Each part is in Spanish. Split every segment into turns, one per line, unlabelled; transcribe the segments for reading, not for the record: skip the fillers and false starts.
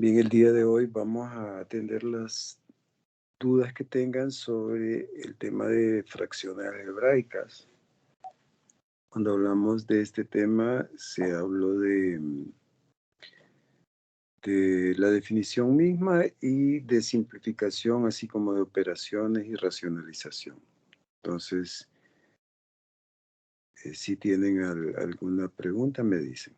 Bien, el día de hoy vamos a atender las dudas que tengan sobre el tema de fracciones algebraicas. Cuando hablamos de este tema, se habló de la definición misma y de simplificación, así como de operaciones y racionalización. Entonces, si tienen alguna pregunta, me dicen.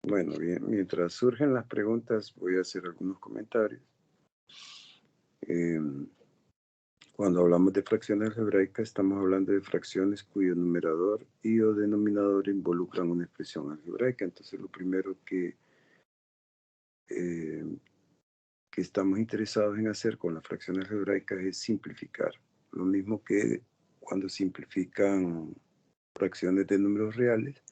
Bueno, bien, mientras surgen las preguntas, voy a hacer algunos comentarios. Cuando hablamos de fracciones algebraicas, estamos hablando de fracciones cuyo numerador y o denominador involucran una expresión algebraica. Entonces, lo primero eh, que estamos interesados en hacer con las fracciones algebraicas es simplificar. Lo mismo que cuando simplifican fracciones de números reales,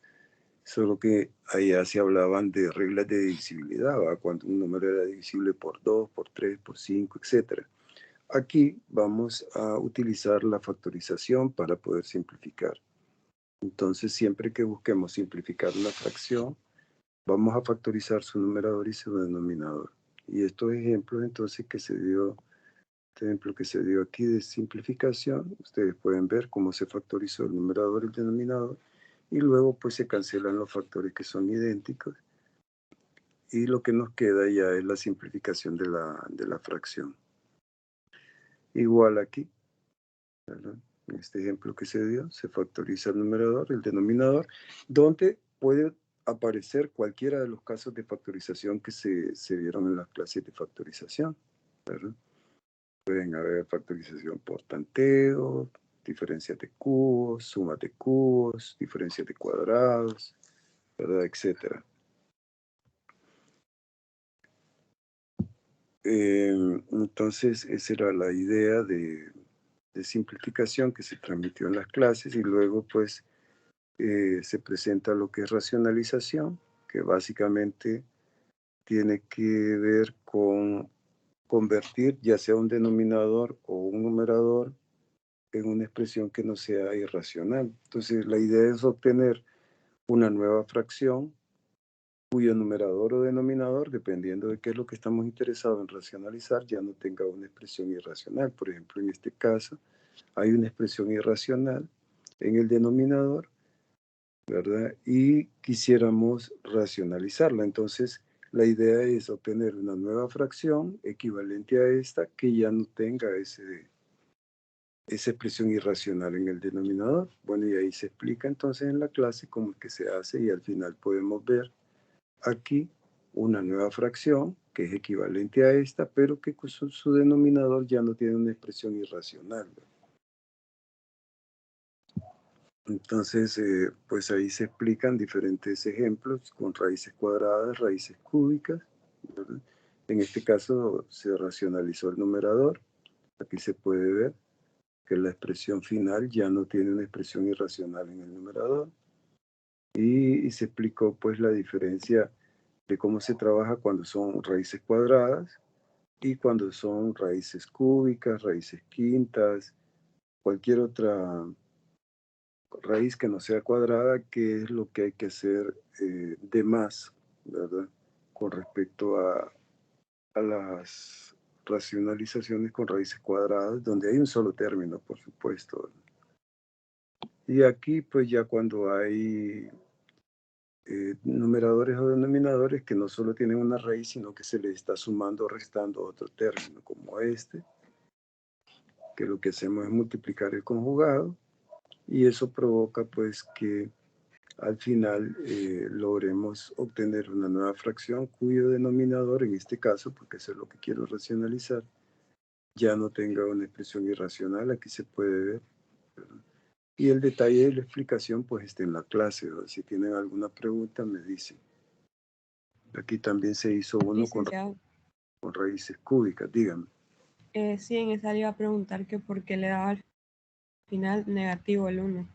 solo que allá se hablaban de reglas de divisibilidad, ¿va? Cuando un número era divisible por 2, por 3, por 5, etc. Aquí vamos a utilizar la factorización para poder simplificar. Entonces, siempre que busquemos simplificar una fracción, vamos a factorizar su numerador y su denominador. Y estos ejemplos, entonces, este ejemplo que se dio aquí de simplificación, ustedes pueden ver cómo se factorizó el numerador y el denominador, y luego pues se cancelan los factores que son idénticos, y lo que nos queda ya es la simplificación de la fracción. Igual aquí, ¿verdad? En este ejemplo que se dio, se factoriza el numerador, el denominador, donde puede aparecer cualquiera de los casos de factorización que se vieron en las clases de factorización, ¿verdad? Pueden haber factorización por tanteo, diferencias de cubos, sumas de cubos, diferencias de cuadrados, ¿verdad? Etcétera. Entonces, esa era la idea de simplificación que se transmitió en las clases, y luego pues se presenta lo que es racionalización, que básicamente tiene que ver con convertir ya sea un denominador o un numerador en una expresión que no sea irracional. Entonces, la idea es obtener una nueva fracción cuyo numerador o denominador, dependiendo de qué es lo que estamos interesados en racionalizar, ya no tenga una expresión irracional. Por ejemplo, en este caso, hay una expresión irracional en el denominador, ¿verdad? Y quisiéramos racionalizarla. Entonces, la idea es obtener una nueva fracción equivalente a esta que ya no tenga esa expresión irracional en el denominador. Bueno, y ahí se explica entonces en la clase cómo es que se hace, y al final podemos ver aquí una nueva fracción que es equivalente a esta, pero que con su denominador ya no tiene una expresión irracional. Entonces, pues ahí se explican diferentes ejemplos con raíces cuadradas, raíces cúbicas, ¿verdad? En este caso se racionalizó el numerador. Aquí se puede ver que la expresión final ya no tiene una expresión irracional en el numerador. Y se explicó pues la diferencia de cómo se trabaja cuando son raíces cuadradas y cuando son raíces cúbicas, raíces quintas, cualquier otra raíz que no sea cuadrada, qué es lo que hay que hacer de más, ¿verdad? Con respecto a las racionalizaciones con raíces cuadradas, donde hay un solo término, por supuesto. Y aquí, pues ya cuando hay numeradores o denominadores que no solo tienen una raíz, sino que se le está sumando o restando otro término, como este, que lo que hacemos es multiplicar el conjugado, y eso provoca pues que al final logremos obtener una nueva fracción cuyo denominador, en este caso, porque eso es lo que quiero racionalizar, ya no tenga una expresión irracional. Aquí se puede ver, ¿verdad? Y el detalle de la explicación pues está en la clase, ¿verdad? Si tienen alguna pregunta me dicen. Aquí también se hizo uno
Licenciado.
con raíces cúbicas, díganme.
Sí, en esa le iba a preguntar que por qué le daba al final negativo el 1.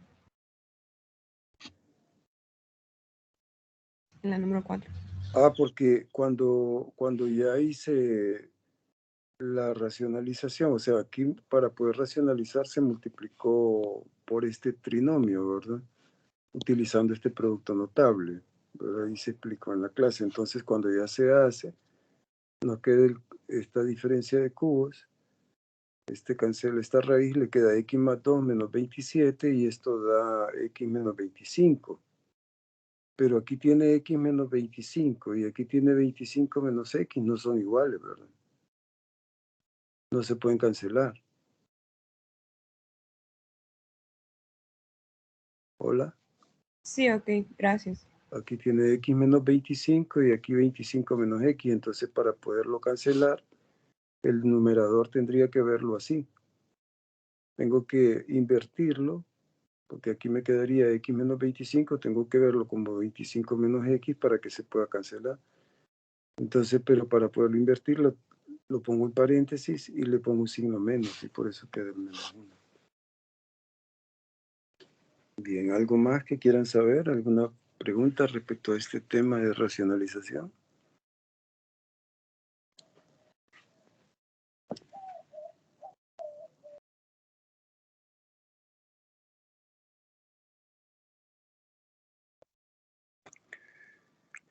En la número 4.
Porque cuando ya hice la racionalización, o sea, aquí para poder racionalizar se multiplicó por este trinomio, ¿verdad? Utilizando este producto notable, ¿verdad? Ahí se explicó en la clase. Entonces, cuando ya se hace, nos queda esta diferencia de cubos, cancela esta raíz, le queda x más 2 menos 27 y esto da x menos 25. Pero aquí tiene x menos 25 y aquí tiene 25 menos x, no son iguales, ¿verdad? No se pueden cancelar. Hola.
Sí, ok, gracias.
Aquí tiene x menos 25 y aquí 25 menos x. Entonces, para poderlo cancelar, el numerador tendría que verlo así. Tengo que invertirlo, porque aquí me quedaría x menos 25. Tengo que verlo como 25 menos x para que se pueda cancelar. Entonces, pero para poderlo invertir, lo pongo en paréntesis y le pongo un signo menos, y por eso queda el menos 1. Bien, ¿algo más que quieran saber? ¿Alguna pregunta respecto a este tema de racionalización?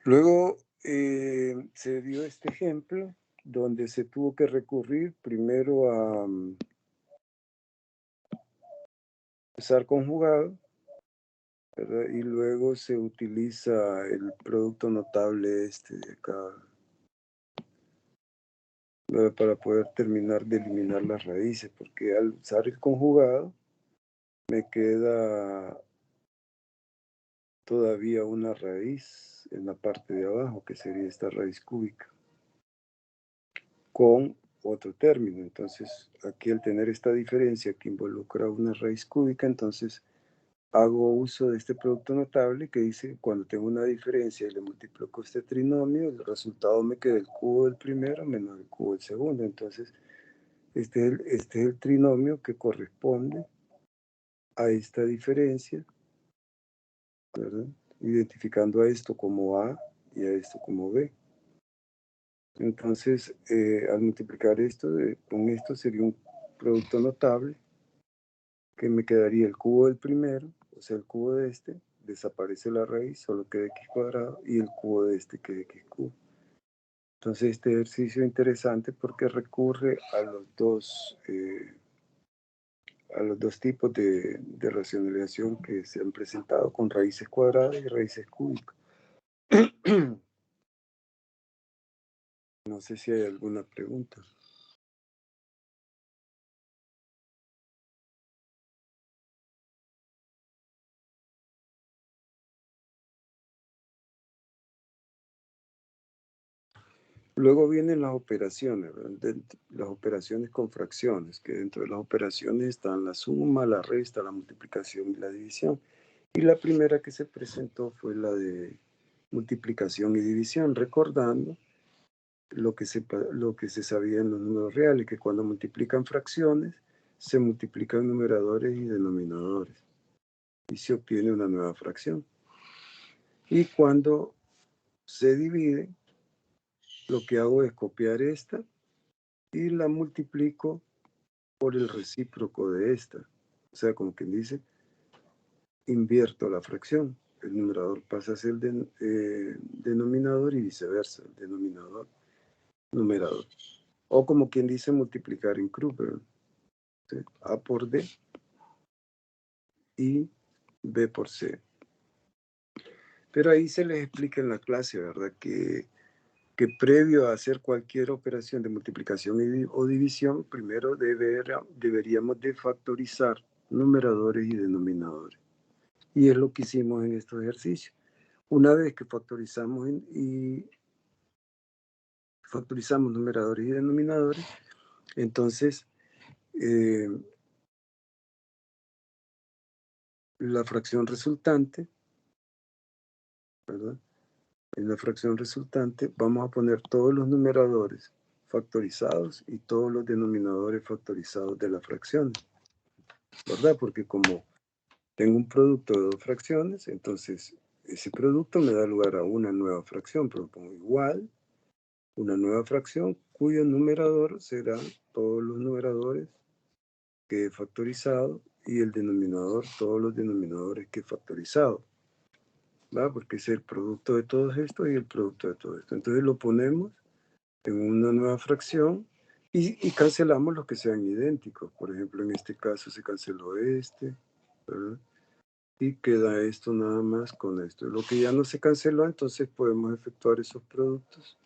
Luego se dio este ejemplo donde se tuvo que recurrir primero a usar conjugado, ¿verdad? Y luego se utiliza el producto notable de acá, ¿verdad? Para poder terminar de eliminar las raíces, porque al usar el conjugado me queda todavía una raíz en la parte de abajo, que sería esta raíz cúbica, con otro término. Entonces, aquí al tener esta diferencia que involucra una raíz cúbica, entonces hago uso de este producto notable que dice, cuando tengo una diferencia y le multiplico este trinomio, el resultado me queda el cubo del primero menos el cubo del segundo. Entonces, este es el trinomio que corresponde a esta diferencia, ¿verdad? Identificando a esto como A y a esto como B. Entonces, al multiplicar esto con esto sería un producto notable que me quedaría el cubo del primero, o sea, el cubo de este, desaparece la raíz, solo queda x cuadrado, y el cubo de este queda x cubo. Entonces, este ejercicio es interesante porque recurre a los dos tipos de racionalización que se han presentado, con raíces cuadradas y raíces cúbicas. No sé si hay alguna pregunta. Luego vienen las operaciones, ¿verdad? Las operaciones con fracciones, que dentro de las operaciones están la suma, la resta, la multiplicación y la división. Y la primera que se presentó fue la de multiplicación y división, recordando lo que se sabía en los números reales, que cuando multiplican fracciones, se multiplican numeradores y denominadores, y se obtiene una nueva fracción. Y cuando se divide, lo que hago es copiar esta y la multiplico por el recíproco de esta. O sea, como quien dice, invierto la fracción. El numerador pasa a ser denominador y viceversa, el denominador, numerador. O como quien dice, multiplicar en cruz, ¿verdad? ¿Sí? A por D y B por C. Pero ahí se les explica en la clase, ¿verdad? Que previo a hacer cualquier operación de multiplicación o división, primero deberíamos de factorizar numeradores y denominadores. Y es lo que hicimos en estos ejercicios. Una vez que factorizamos numeradores y denominadores, entonces la fracción resultante, ¿verdad? En la fracción resultante vamos a poner todos los numeradores factorizados y todos los denominadores factorizados de la fracción, ¿verdad? Porque como tengo un producto de dos fracciones, entonces ese producto me da lugar a una nueva fracción, pero pongo igual, una nueva fracción cuyo numerador será todos los numeradores que he factorizado y el denominador, todos los denominadores que he factorizado, ¿verdad? Porque es el producto de todos estos y el producto de todo esto. Entonces lo ponemos en una nueva fracción y cancelamos los que sean idénticos. Por ejemplo, en este caso se canceló este, ¿verdad? Y queda esto nada más con esto. Lo que ya no se canceló, entonces podemos efectuar esos productos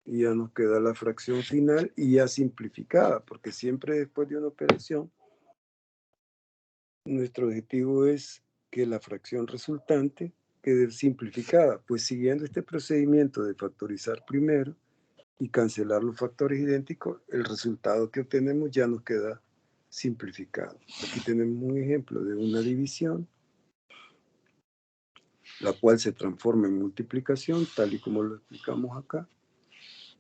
y ya nos queda la fracción final y ya simplificada, porque siempre después de una operación, nuestro objetivo es que la fracción resultante quede simplificada. Pues siguiendo este procedimiento de factorizar primero y cancelar los factores idénticos, el resultado que obtenemos ya nos queda simplificado. Aquí tenemos un ejemplo de una división, la cual se transforma en multiplicación, tal y como lo explicamos acá.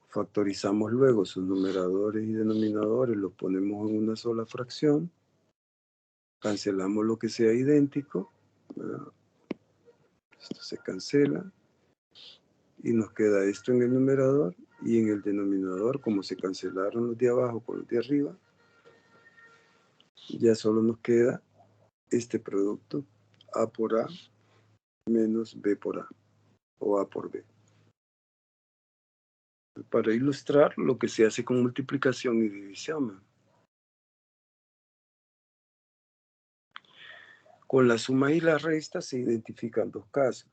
Factorizamos luego sus numeradores y denominadores, los ponemos en una sola fracción, cancelamos lo que sea idéntico, ¿verdad? Esto se cancela y nos queda esto en el numerador y en el denominador, como se cancelaron los de abajo con los de arriba, ya solo nos queda este producto A por A menos B por A o A por B. Para ilustrar lo que se hace con multiplicación y división. Con la suma y la resta se identifican dos casos.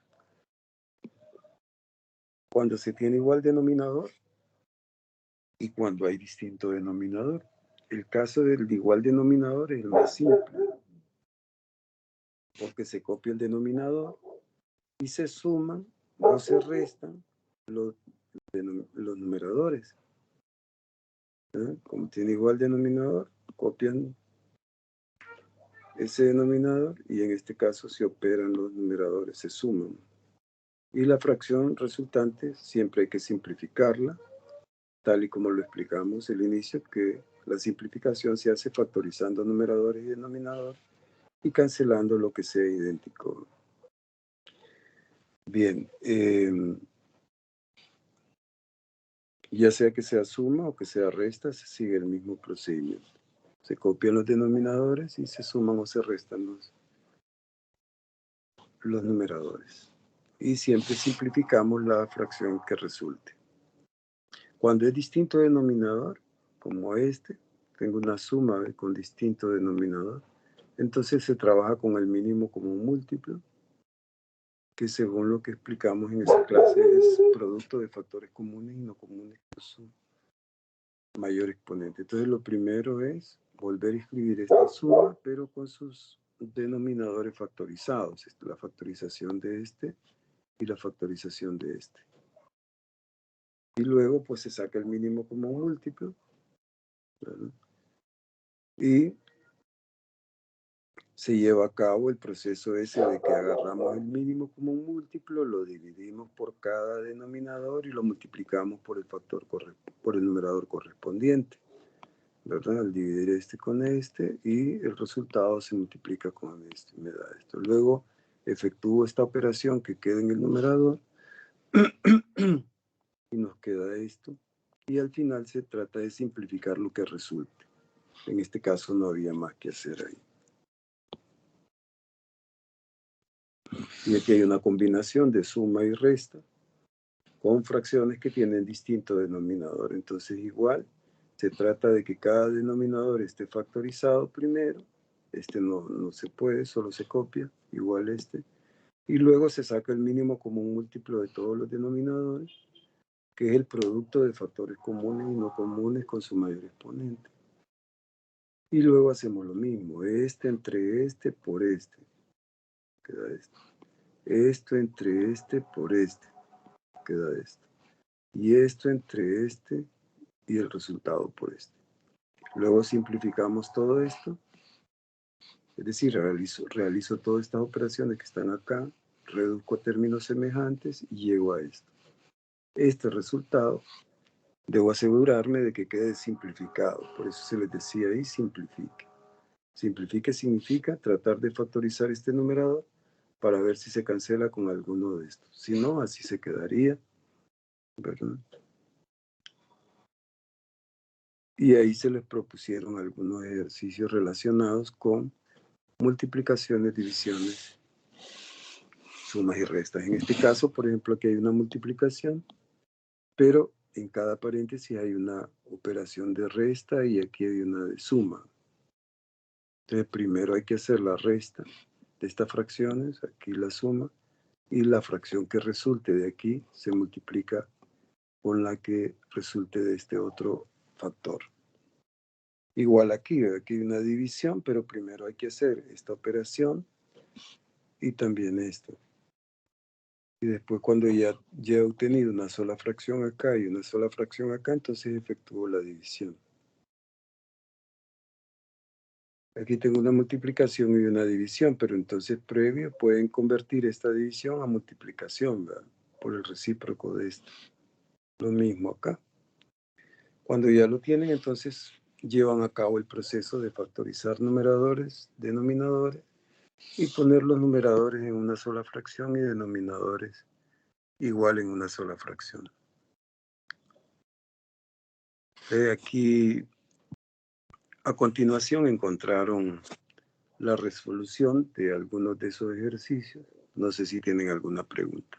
Cuando se tiene igual denominador y cuando hay distinto denominador. El caso del igual denominador es el más simple, porque se copia el denominador y se suman o se restan los numeradores. Como tiene igual denominador, copian ese denominador y en este caso se operan los numeradores, se suman. Y la fracción resultante siempre hay que simplificarla, tal y como lo explicamos al inicio, que la simplificación se hace factorizando numeradores y denominadores y cancelando lo que sea idéntico. Bien, ya sea que sea suma o que sea resta, se sigue el mismo procedimiento. Se copian los denominadores y se suman o se restan los numeradores. Y siempre simplificamos la fracción que resulte. Cuando es distinto denominador, como este, tengo una suma con distinto denominador, entonces se trabaja con el mínimo como un múltiplo, que según lo que explicamos en esa clase es producto de factores comunes y no comunes con su mayor exponente. Entonces lo primero es volver a escribir esta suma, pero con sus denominadores factorizados, la factorización de este y la factorización de este. Y luego pues se saca el mínimo como un múltiplo, ¿verdad? Y se lleva a cabo el proceso ese de que agarramos el mínimo como un múltiplo, lo dividimos por cada denominador y lo multiplicamos por el numerador correspondiente, ¿verdad? Al dividir este con este y el resultado se multiplica con este, me da esto. Luego efectúo esta operación que queda en el numerador y nos queda esto. Y al final se trata de simplificar lo que resulte. En este caso no había más que hacer ahí. Y aquí hay una combinación de suma y resta con fracciones que tienen distinto denominador. Entonces igual se trata de que cada denominador esté factorizado primero. Este no se puede, solo se copia, igual este. Y luego se saca el mínimo como un múltiplo de todos los denominadores, que es el producto de factores comunes y no comunes con su mayor exponente. Y luego hacemos lo mismo, este entre este por este. queda esto. Esto entre este por este, queda esto. Y esto entre este y el resultado por este. Luego simplificamos todo esto, es decir, realizo todas estas operaciones que están acá, reduzco a términos semejantes y llego a esto. Este resultado debo asegurarme de que quede simplificado, por eso se les decía ahí simplifique. Simplifique significa tratar de factorizar este numerador para ver si se cancela con alguno de estos. Si no, así se quedaría, ¿verdad? Y ahí se les propusieron algunos ejercicios relacionados con multiplicaciones, divisiones, sumas y restas. En este caso, por ejemplo, aquí hay una multiplicación, pero en cada paréntesis hay una operación de resta y aquí hay una de suma. Entonces, primero hay que hacer la resta de estas fracciones, aquí la suma, y la fracción que resulte de aquí se multiplica con la que resulte de este otro factor. Igual aquí hay una división, pero primero hay que hacer esta operación y también esto. Y después cuando ya he obtenido una sola fracción acá y una sola fracción acá, entonces efectúo la división. Aquí tengo una multiplicación y una división, pero entonces previo pueden convertir esta división a multiplicación, ¿verdad? Por el recíproco de esto. Lo mismo acá. Cuando ya lo tienen, entonces llevan a cabo el proceso de factorizar numeradores, denominadores, y poner los numeradores en una sola fracción y denominadores igual en una sola fracción. Aquí, a continuación, encontraron la resolución de algunos de esos ejercicios. No sé si tienen alguna pregunta.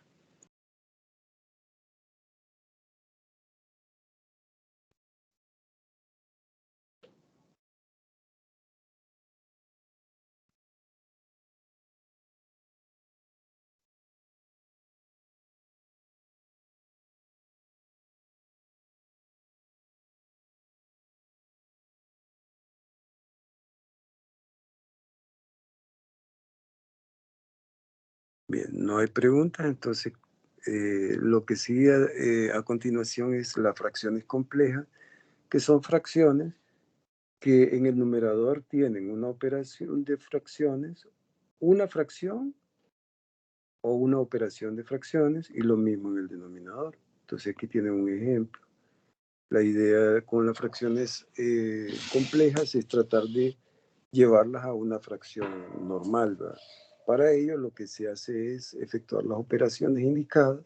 Bien, no hay preguntas, entonces lo que sigue a continuación es las fracciones complejas, que son fracciones que en el numerador tienen una operación de fracciones, una fracción o una operación de fracciones y lo mismo en el denominador. Entonces aquí tienen un ejemplo. La idea con las fracciones complejas es tratar de llevarlas a una fracción normal, ¿verdad? Para ello lo que se hace es efectuar las operaciones indicadas,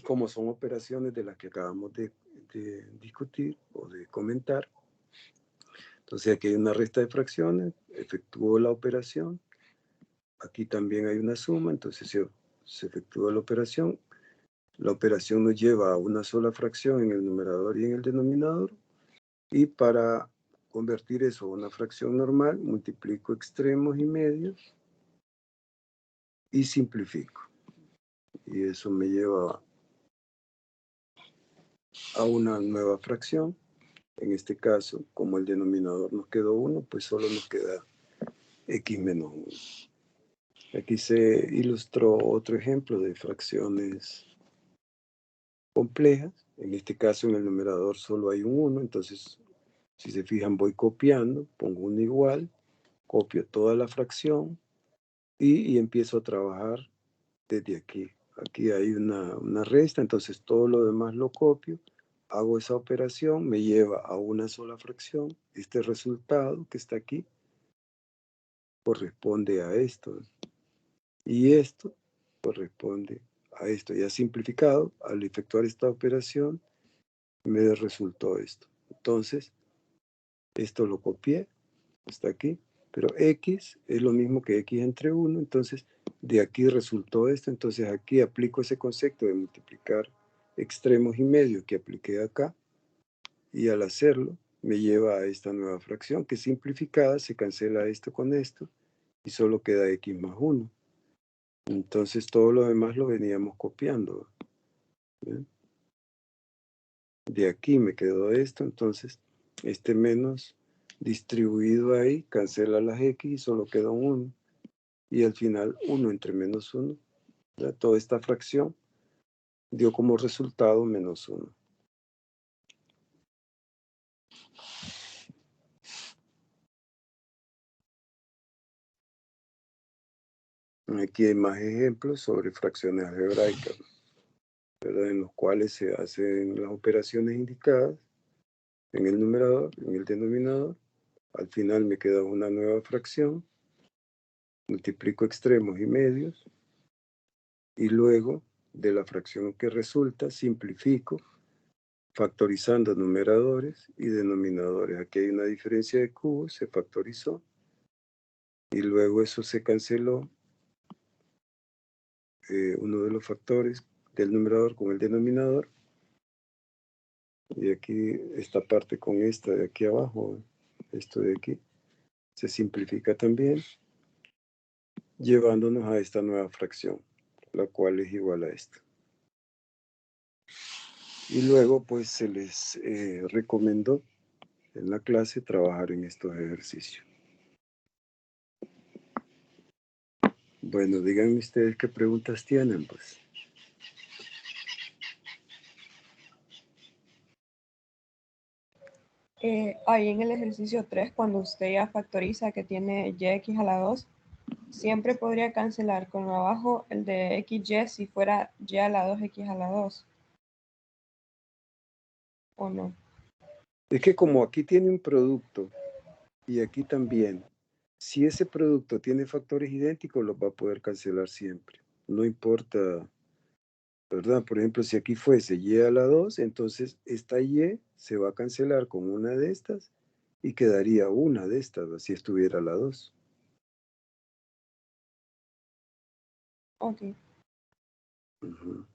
como son operaciones de las que acabamos de discutir o de comentar. Entonces aquí hay una resta de fracciones, efectúo la operación. Aquí también hay una suma, entonces se efectúa la operación. La operación nos lleva a una sola fracción en el numerador y en el denominador. Y para convertir eso a una fracción normal, multiplico extremos y medios y simplifico. Y eso me lleva a una nueva fracción. En este caso, como el denominador nos quedó 1, pues solo nos queda x menos 1. Aquí se ilustró otro ejemplo de fracciones complejas. En este caso, en el numerador solo hay un 1, entonces, si se fijan, voy copiando, pongo un igual, copio toda la fracción y empiezo a trabajar desde aquí. Aquí hay una resta, entonces todo lo demás lo copio, hago esa operación, me lleva a una sola fracción. Este resultado que está aquí corresponde a esto. Y esto corresponde a esto. Ya simplificado, al efectuar esta operación, me resultó esto. Entonces, esto lo copié, está aquí, pero x es lo mismo que x entre 1, entonces de aquí resultó esto, entonces aquí aplico ese concepto de multiplicar extremos y medios que apliqué acá, y al hacerlo me lleva a esta nueva fracción que simplificada se cancela esto con esto y solo queda x más 1. Entonces todo lo demás lo veníamos copiando. ¿Bien? De aquí me quedó esto, entonces este menos distribuido ahí cancela las x y solo queda un 1. y al final 1 entre menos 1. Toda esta fracción dio como resultado menos 1. Aquí hay más ejemplos sobre fracciones algebraicas, ¿verdad? En los cuales se hacen las operaciones indicadas en el numerador, en el denominador. Al final me queda una nueva fracción, multiplico extremos y medios, y luego de la fracción que resulta simplifico factorizando numeradores y denominadores. Aquí hay una diferencia de cubos, se factorizó, y luego eso se canceló, uno de los factores del numerador con el denominador, y aquí esta parte con esta de aquí abajo, esto de aquí, se simplifica también, llevándonos a esta nueva fracción, la cual es igual a esta. Y luego pues se les recomendó en la clase trabajar en estos ejercicios. Bueno, díganme ustedes qué preguntas tienen, pues.
Ahí en el ejercicio 3, cuando usted ya factoriza que tiene yx a la 2, siempre podría cancelar con abajo el de xy si fuera y a la 2x a la 2. ¿O no?
Es que como aquí tiene un producto y aquí también, si ese producto tiene factores idénticos, los va a poder cancelar siempre. No importa, ¿verdad? Por ejemplo, si aquí fuese y a la 2, entonces esta y se va a cancelar con una de estas y quedaría una de estas, si estuviera a la 2.
Ok.
Uh-huh.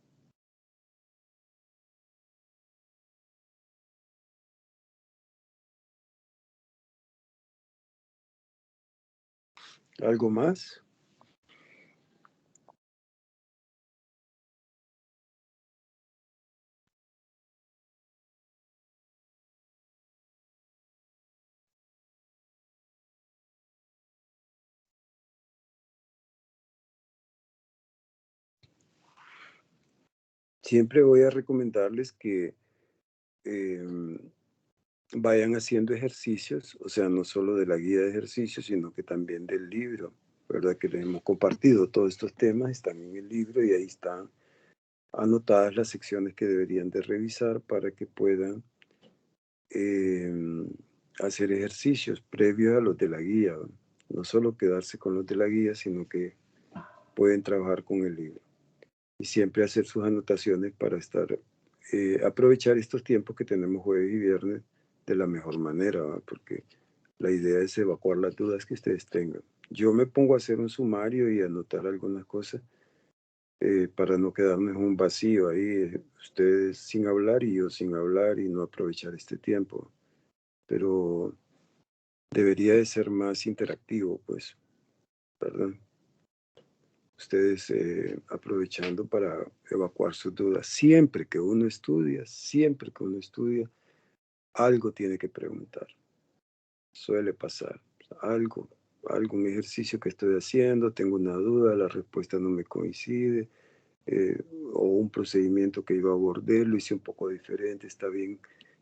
¿Algo más? Siempre voy a recomendarles que vayan haciendo ejercicios, o sea, no solo de la guía de ejercicios, sino que también del libro, ¿verdad? Que les hemos compartido todos estos temas, están en el libro y ahí están anotadas las secciones que deberían de revisar para que puedan hacer ejercicios previos a los de la guía, ¿no? No solo quedarse con los de la guía, sino que pueden trabajar con el libro. Y siempre hacer sus anotaciones para aprovechar estos tiempos que tenemos jueves y viernes de la mejor manera, ¿va? Porque la idea es evacuar las dudas que ustedes tengan. Yo me pongo a hacer un sumario y anotar algunas cosas para no quedarnos en un vacío ahí, ustedes sin hablar y yo sin hablar y no aprovechar este tiempo. Pero debería de ser más interactivo, pues, ¿verdad? Ustedes aprovechando para evacuar sus dudas. Siempre que uno estudia, algo tiene que preguntar. Suele pasar. Un ejercicio que estoy haciendo, tengo una duda, la respuesta no me coincide, eh, o un procedimiento que iba a abordar, lo hice un poco diferente, está bien,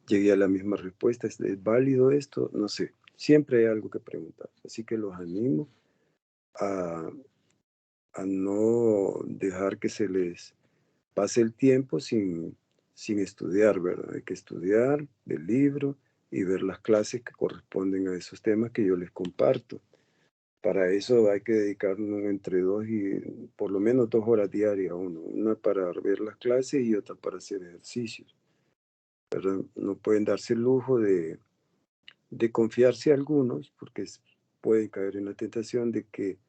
llegué a la misma respuesta, ¿es válido esto? No sé, siempre hay algo que preguntar. Así que los animo a, a no dejar que se les pase el tiempo sin estudiar, ¿verdad? Hay que estudiar del libro y ver las clases que corresponden a esos temas que yo les comparto. Para eso hay que dedicarnos entre 2 y por lo menos 2 horas diarias, una para ver las clases y otra para hacer ejercicios. ¿Verdad? No pueden darse el lujo de confiarse algunos, porque pueden caer en la tentación de que,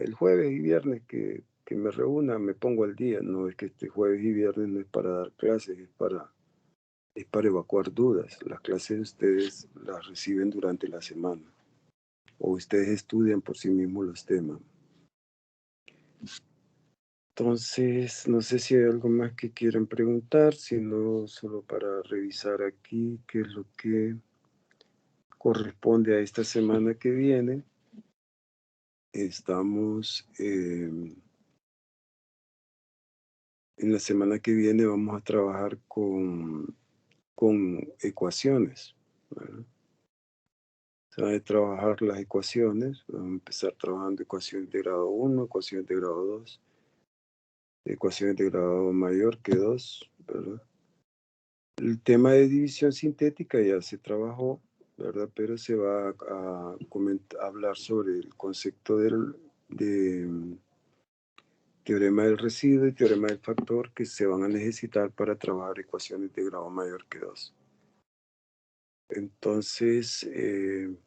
el jueves y viernes que me reúna me pongo al día. No, es que este jueves y viernes no es para dar clases, es para evacuar dudas. Las clases ustedes las reciben durante la semana o ustedes estudian por sí mismos los temas. Entonces, no sé si hay algo más que quieran preguntar, sino solo para revisar aquí qué es lo que corresponde a esta semana que viene. estamos en la semana que viene vamos a trabajar con ecuaciones, ¿verdad? Se van a trabajar las ecuaciones, vamos a empezar trabajando ecuaciones de grado 1, ecuaciones de grado 2, ecuaciones de grado mayor que 2, ¿verdad? El tema de división sintética ya se trabajó, ¿verdad? Pero se va a hablar sobre el concepto de teorema del residuo y teorema del factor que se van a necesitar para trabajar ecuaciones de grado mayor que 2. Entonces, el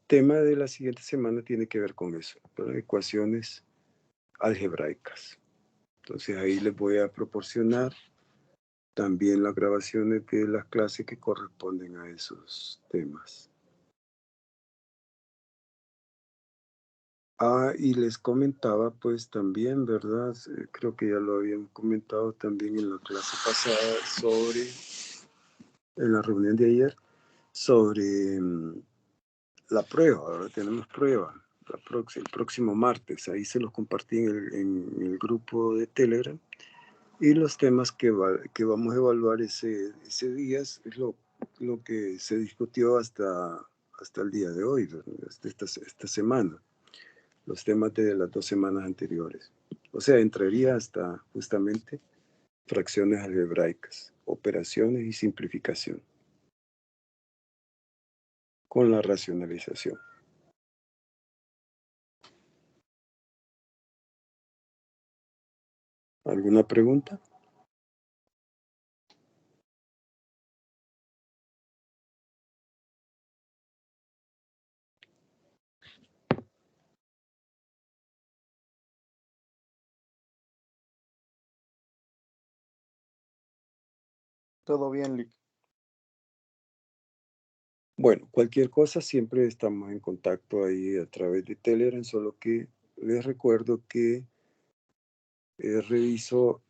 tema de la siguiente semana tiene que ver con eso, ¿verdad? Ecuaciones algebraicas. Entonces ahí les voy a proporcionar también las grabaciones de las clases que corresponden a esos temas. Y les comentaba pues también, ¿verdad? Creo que ya lo habían comentado también en la clase pasada en la reunión de ayer, sobre la prueba, ¿verdad? Tenemos prueba el próximo martes, ahí se los compartí en el grupo de Telegram, y los temas que vamos a evaluar ese día es lo que se discutió hasta el día de hoy, ¿verdad? Esta semana, los temas de las 2 semanas anteriores. O sea, entraría hasta justamente fracciones algebraicas, operaciones y simplificación, con la racionalización. ¿Alguna pregunta?
Todo bien, Lick.
Bueno, cualquier cosa siempre estamos en contacto ahí a través de Telegram, solo que les recuerdo que reviso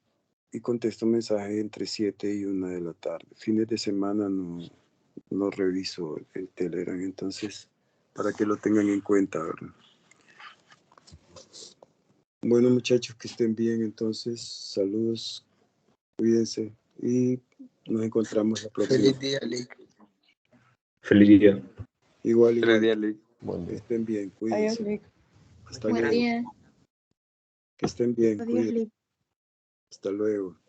y contesto mensajes entre 7 y 1 de la tarde. Fines de semana no reviso el Telegram, entonces para que lo tengan en cuenta, ¿verdad? Bueno, muchachos, que estén bien, entonces, saludos, cuídense y nos encontramos la próxima.
Feliz día, Lick.
Feliz día.
Igual.
Feliz día, Lick.
Que estén bien,
Adiós,
cuídense.
Lick.
Hasta
Buen
luego.
día.
Que estén bien,
Adiós,
cuídense.
Lick.
Hasta luego.